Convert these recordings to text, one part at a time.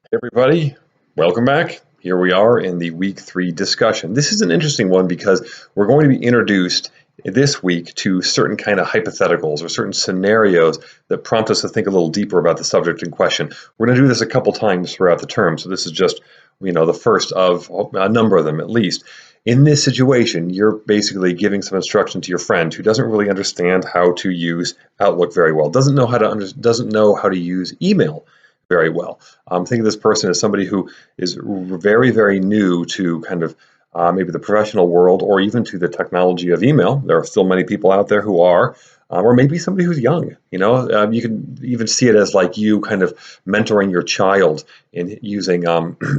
Hey everybody, welcome back. Here we are in the week 3 discussion. This is an interesting one because we're going to be introduced this week to certain kind of hypotheticals or certain scenarios that prompt us to think a little deeper about the subject in question. We're going to do this a couple times throughout the term, so this is just, the first of a number of them at least. In this situation, you're basically giving some instruction to your friend who doesn't really understand how to use Outlook very well, doesn't know how to use email very well. Think of this person as somebody who is very, very new to kind of maybe the professional world or even to the technology of email. There are still many people out there who are, or maybe somebody who's young. You can even see it as like you kind of mentoring your child in using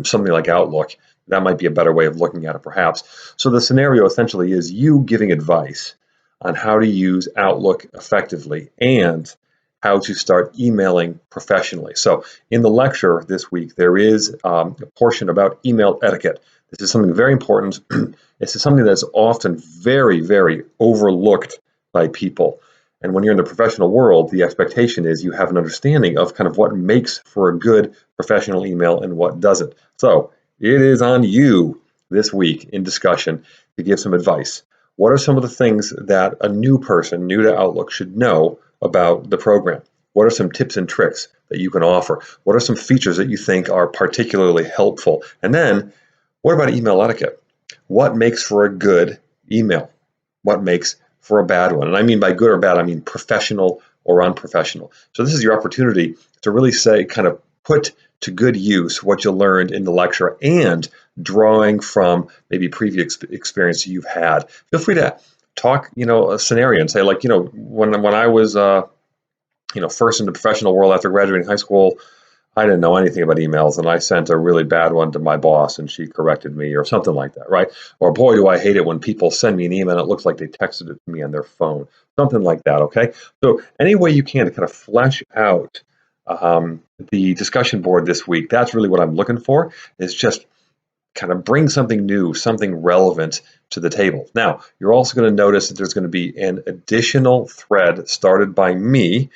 something like Outlook. That might be a better way of looking at it, perhaps. So the scenario essentially is you giving advice on how to use Outlook effectively and how to start emailing professionally. So in the lecture this week, there is a portion about email etiquette. This is something very important. This is something that's often very, very overlooked by people. And when you're in the professional world, the expectation is you have an understanding of kind of what makes for a good professional email and what doesn't. So it is on you this week in discussion to give some advice. What are some of the things that a new person, new to Outlook, should know about the program? What are some tips and tricks that you can offer? What are some features that you think are particularly helpful? And then, what about email etiquette? What makes for a good email? What makes for a bad one? And I mean by good or bad, I mean professional or unprofessional. So this is your opportunity to really kind of put to good use what you learned in the lecture and drawing from maybe previous experience you've had. Feel free to talk, a scenario and say, like, when I was, first in the professional world after graduating high school, I didn't know anything about emails, and I sent a really bad one to my boss, and she corrected me, or something like that, right? Or boy, do I hate it when people send me an email and it looks like they texted it to me on their phone, something like that. Okay, so any way you can to kind of flesh out the discussion board this week, that's really what I'm looking for. Is just kind of bring something new, something relevant to the table. Now, you're also going to notice that there's going to be an additional thread started by me.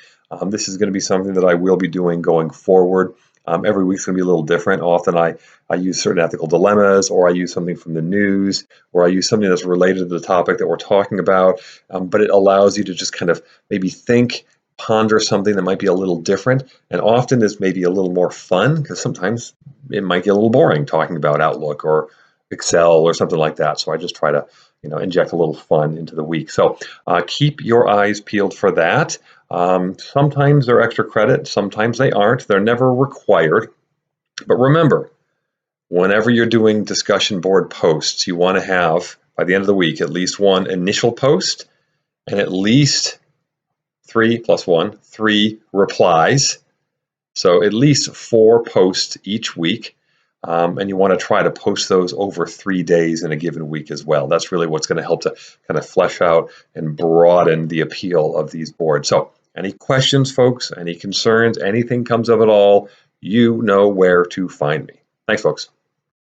This is going to be something that I will be doing going forward. Every week's going to be a little different. Often I use certain ethical dilemmas, or I use something from the news, or I use something that's related to the topic that we're talking about. But it allows you to just kind of maybe think, ponder something that might be a little different, and often is maybe a little more fun, because sometimes it might get a little boring talking about Outlook or Excel or something like that. So I just try to, inject a little fun into the week. So keep your eyes peeled for that. Sometimes they're extra credit, sometimes they aren't. They're never required. But remember, whenever you're doing discussion board posts, you want to have, by the end of the week, at least one initial post and at least 3 plus 1, 3 replies. So at least 4 posts each week. And you want to try to post those over 3 days in a given week as well. That's really what's going to help to kind of flesh out and broaden the appeal of these boards. So any questions, folks, any concerns, anything comes up at all, you know where to find me. Thanks, folks.